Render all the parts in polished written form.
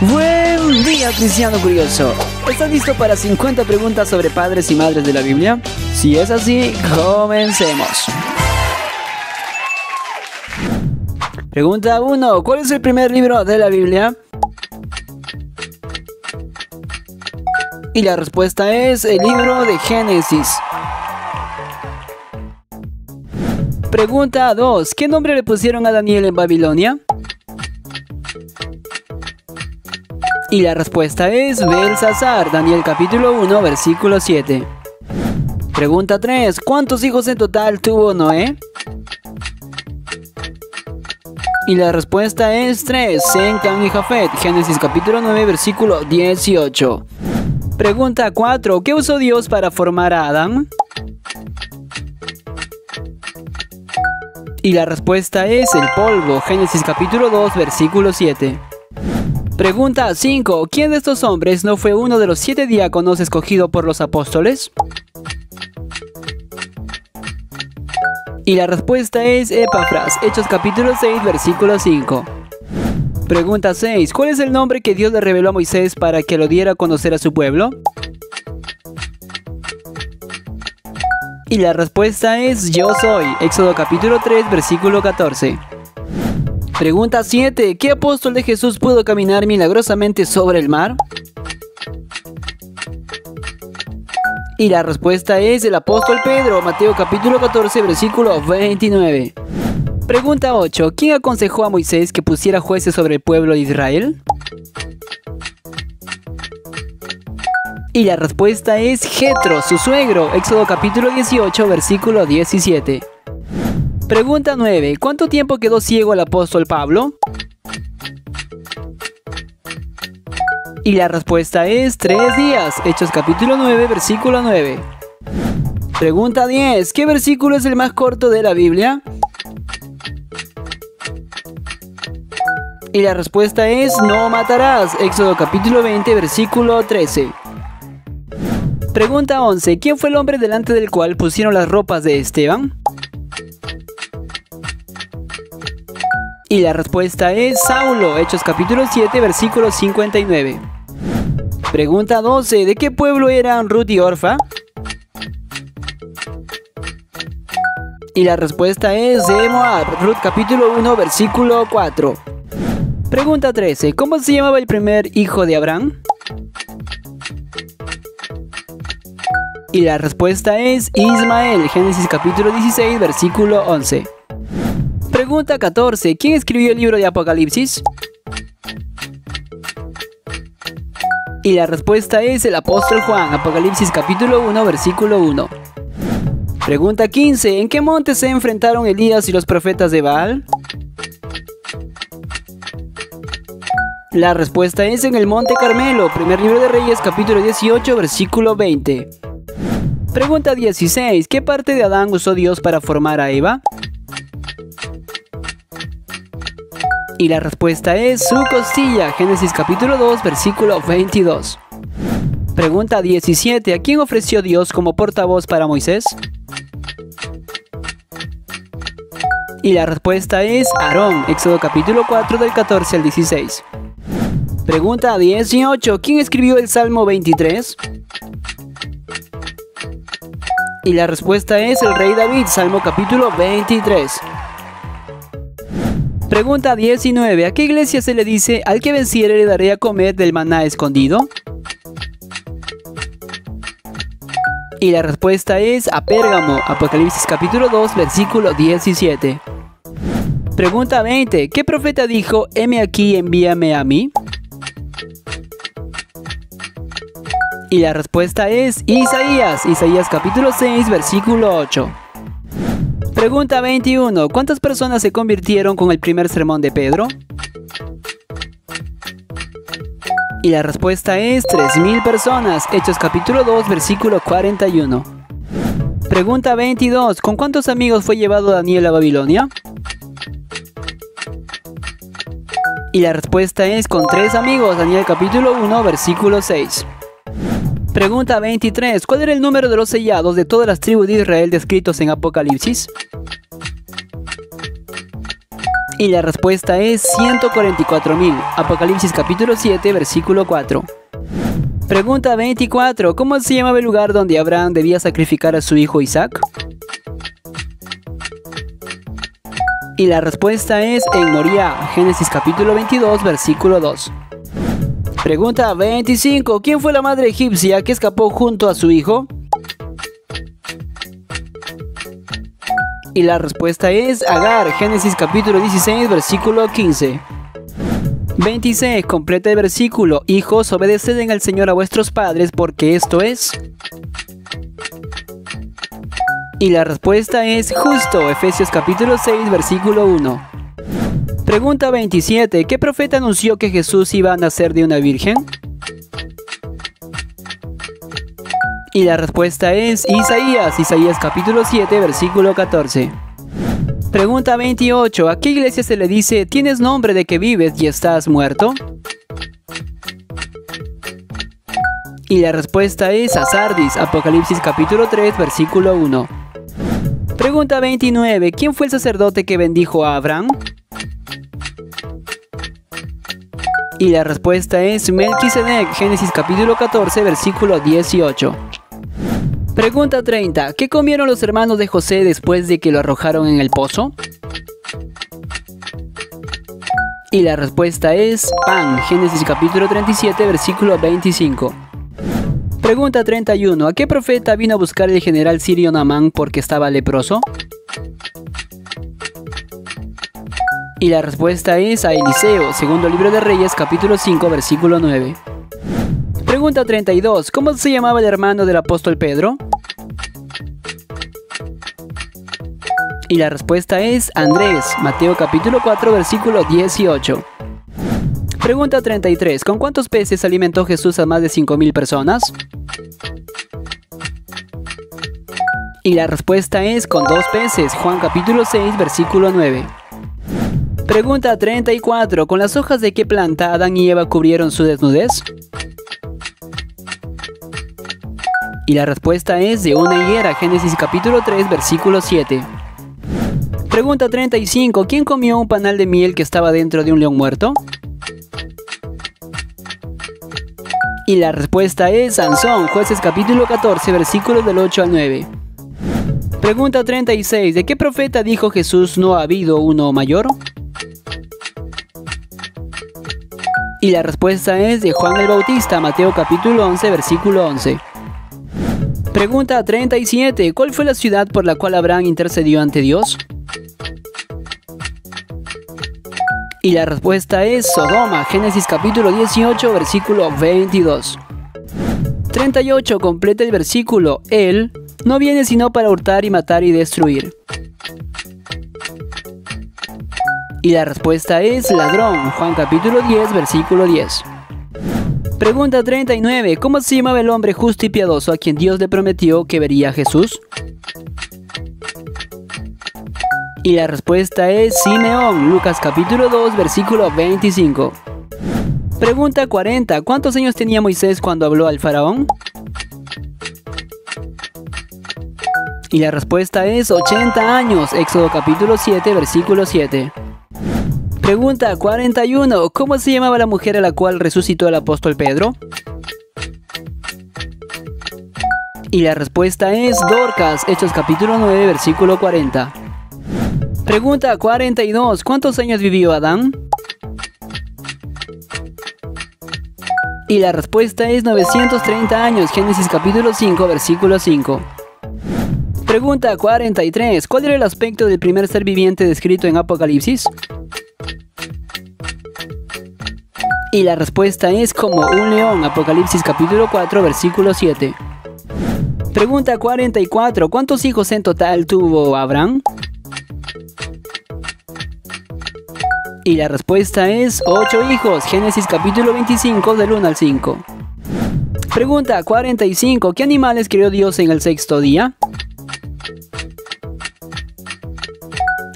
Buen día, cristiano curioso. ¿Estás listo para 50 preguntas sobre padres y madres de la Biblia? Si es así, comencemos. Pregunta 1. ¿Cuál es el primer libro de la Biblia? Y la respuesta es el libro de Génesis. Pregunta 2. ¿Qué nombre le pusieron a Daniel en Babilonia? Y la respuesta es Belsasar, Daniel capítulo 1, versículo 7. Pregunta 3. ¿Cuántos hijos en total tuvo Noé? Y la respuesta es 3, Sem, Cam y Jafet, Génesis capítulo 9, versículo 18. Pregunta 4. ¿Qué usó Dios para formar a Adán? Y la respuesta es el polvo, Génesis capítulo 2, versículo 7. Pregunta 5. ¿Quién de estos hombres no fue uno de los 7 diáconos escogido por los apóstoles? Y la respuesta es Epafras, Hechos capítulo 6, versículo 5. Pregunta 6. ¿Cuál es el nombre que Dios le reveló a Moisés para que lo diera a conocer a su pueblo? Y la respuesta es Yo soy, Éxodo capítulo 3, versículo 14. Pregunta 7. ¿Qué apóstol de Jesús pudo caminar milagrosamente sobre el mar? Y la respuesta es el apóstol Pedro, Mateo capítulo 14, versículo 29. Pregunta 8. ¿Quién aconsejó a Moisés que pusiera jueces sobre el pueblo de Israel? Y la respuesta es Jetro, su suegro, Éxodo capítulo 18, versículo 17. Pregunta 9. ¿Cuánto tiempo quedó ciego el apóstol Pablo? Y la respuesta es 3 días, Hechos capítulo 9, versículo 9. Pregunta 10. ¿Qué versículo es el más corto de la Biblia? Y la respuesta es No matarás, Éxodo capítulo 20, versículo 13. Pregunta 11. ¿Quién fue el hombre delante del cual pusieron las ropas de Esteban? Y la respuesta es Saulo, Hechos capítulo 7, versículo 59. Pregunta 12. ¿De qué pueblo eran Ruth y Orfa? Y la respuesta es de Moab, Ruth capítulo 1, versículo 4. Pregunta 13. ¿Cómo se llamaba el primer hijo de Abraham? Y la respuesta es Ismael, Génesis capítulo 16, versículo 11. Pregunta 14. ¿Quién escribió el libro de Apocalipsis? Y la respuesta es el apóstol Juan, Apocalipsis capítulo 1, versículo 1. Pregunta 15. ¿En qué monte se enfrentaron Elías y los profetas de Baal? La respuesta es en el monte Carmelo, primer libro de Reyes capítulo 18, versículo 20. Pregunta 16. ¿Qué parte de Adán usó Dios para formar a Eva? Y la respuesta es su costilla, Génesis capítulo 2, versículo 22. Pregunta 17. ¿A quién ofreció Dios como portavoz para Moisés? Y la respuesta es Aarón, Éxodo capítulo 4 del 14 al 16. Pregunta 18. ¿Quién escribió el Salmo 23? Y la respuesta es el rey David, Salmo capítulo 23. Pregunta 19. ¿A qué iglesia se le dice al que venciere le daré a comer del maná escondido? Y la respuesta es a Pérgamo, Apocalipsis capítulo 2, versículo 17. Pregunta 20. ¿Qué profeta dijo, heme aquí, envíame a mí? Y la respuesta es Isaías, Isaías capítulo 6, versículo 8. Pregunta 21. ¿Cuántas personas se convirtieron con el primer sermón de Pedro? Y la respuesta es 3,000 personas, Hechos capítulo 2, versículo 41. Pregunta 22. ¿Con cuántos amigos fue llevado Daniel a Babilonia? Y la respuesta es con 3 amigos, Daniel capítulo 1, versículo 6. Pregunta 23. ¿Cuál era el número de los sellados de todas las tribus de Israel descritos en Apocalipsis? Y la respuesta es 144.000. Apocalipsis capítulo 7, versículo 4. Pregunta 24. ¿Cómo se llamaba el lugar donde Abraham debía sacrificar a su hijo Isaac? Y la respuesta es en Moriah, Génesis capítulo 22, versículo 2. Pregunta 25. ¿Quién fue la madre egipcia que escapó junto a su hijo? Y la respuesta es Agar, Génesis capítulo 16, versículo 15. 26. Completa el versículo. Hijos, obedeced al Señor a vuestros padres, porque esto es... Y la respuesta es justo, Efesios capítulo 6, versículo 1. Pregunta 27. ¿Qué profeta anunció que Jesús iba a nacer de una virgen? Y la respuesta es Isaías, Isaías capítulo 7, versículo 14. Pregunta 28. ¿A qué iglesia se le dice, tienes nombre de que vives y estás muerto? Y la respuesta es a Sardis, Apocalipsis capítulo 3, versículo 1. Pregunta 29. ¿Quién fue el sacerdote que bendijo a Abraham? Y la respuesta es Melquisedec, Génesis capítulo 14, versículo 18. Pregunta 30. ¿Qué comieron los hermanos de José después de que lo arrojaron en el pozo? Y la respuesta es pan, Génesis capítulo 37, versículo 25. Pregunta 31. ¿A qué profeta vino a buscar el general sirio Naamán porque estaba leproso? Y la respuesta es a Eliseo, segundo libro de Reyes, capítulo 5, versículo 9. Pregunta 32. ¿Cómo se llamaba el hermano del apóstol Pedro? Y la respuesta es Andrés, Mateo capítulo 4, versículo 18. Pregunta 33. ¿Con cuántos peces alimentó Jesús a más de 5.000 personas? Y la respuesta es con 2 peces, Juan capítulo 6, versículo 9. Pregunta 34. ¿Con las hojas de qué planta Adán y Eva cubrieron su desnudez? Y la respuesta es de una higuera, Génesis capítulo 3, versículo 7. Pregunta 35. ¿Quién comió un panal de miel que estaba dentro de un león muerto? Y la respuesta es Sansón, Jueces capítulo 14, versículos del 8 al 9. Pregunta 36. ¿De qué profeta dijo Jesús no ha habido uno mayor? Y la respuesta es de Juan el Bautista, Mateo capítulo 11, versículo 11. Pregunta 37. ¿Cuál fue la ciudad por la cual Abraham intercedió ante Dios? Y la respuesta es Sodoma, Génesis capítulo 18, versículo 22. 38. Completa el versículo. Él no viene sino para hurtar y matar y destruir. Y la respuesta es ladrón, Juan capítulo 10, versículo 10. Pregunta 39. ¿Cómo se llamaba el hombre justo y piadoso a quien Dios le prometió que vería a Jesús? Y la respuesta es Simeón, Lucas capítulo 2, versículo 25. Pregunta 40. ¿Cuántos años tenía Moisés cuando habló al faraón? Y la respuesta es 80 años, Éxodo capítulo 7, versículo 7. Pregunta 41. ¿Cómo se llamaba la mujer a la cual resucitó el apóstol Pedro? Y la respuesta es Dorcas, Hechos capítulo 9, versículo 40. Pregunta 42. ¿Cuántos años vivió Adán? Y la respuesta es 930 años, Génesis capítulo 5, versículo 5. Pregunta 43. ¿Cuál era el aspecto del primer ser viviente descrito en Apocalipsis? Y la respuesta es como un león, Apocalipsis capítulo 4, versículo 7. Pregunta 44. ¿Cuántos hijos en total tuvo Abraham? Y la respuesta es 8 hijos, Génesis capítulo 25 del 1 al 5. Pregunta 45. ¿Qué animales creó Dios en el sexto día?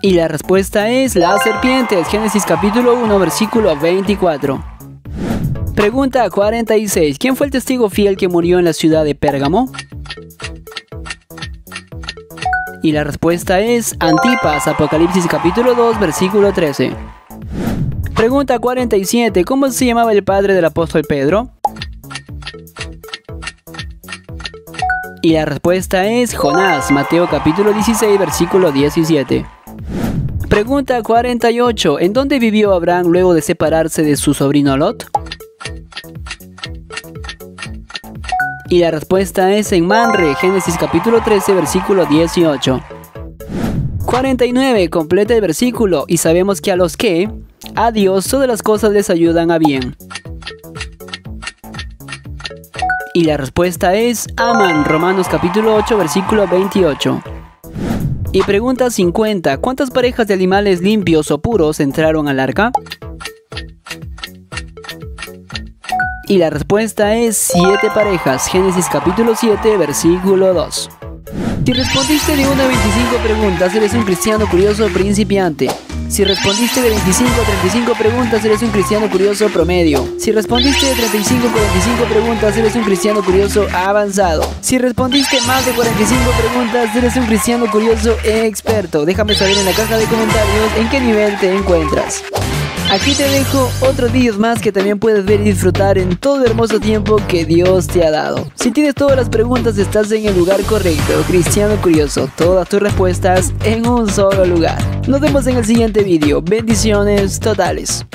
Y la respuesta es las serpientes, Génesis capítulo 1, versículo 24. Pregunta 46. ¿Quién fue el testigo fiel que murió en la ciudad de Pérgamo? Y la respuesta es Antipas, Apocalipsis capítulo 2, versículo 13. Pregunta 47. ¿Cómo se llamaba el padre del apóstol Pedro? Y la respuesta es Jonás, Mateo capítulo 16, versículo 17. Pregunta 48. ¿En dónde vivió Abraham luego de separarse de su sobrino Lot? Y la respuesta es en Manre, Génesis capítulo 13, versículo 18. 49. Completa el versículo. Y sabemos que a los que a Dios todas las cosas les ayudan a bien. Y la respuesta es aman, Romanos capítulo 8, versículo 28. Y pregunta 50. ¿Cuántas parejas de animales limpios o puros entraron al arca? Y la respuesta es 7 parejas, Génesis capítulo 7, versículo 2. Si respondiste de 1 a 25 preguntas, eres un cristiano curioso principiante. Si respondiste de 25 a 35 preguntas, eres un cristiano curioso promedio. Si respondiste de 35 a 45 preguntas, eres un cristiano curioso avanzado. Si respondiste más de 45 preguntas, eres un cristiano curioso experto. Déjame saber en la caja de comentarios en qué nivel te encuentras. Aquí te dejo otros vídeos más que también puedes ver y disfrutar en todo el hermoso tiempo que Dios te ha dado. Si tienes todas las preguntas, estás en el lugar correcto. Cristiano Curioso, todas tus respuestas en un solo lugar. Nos vemos en el siguiente vídeo. Bendiciones totales.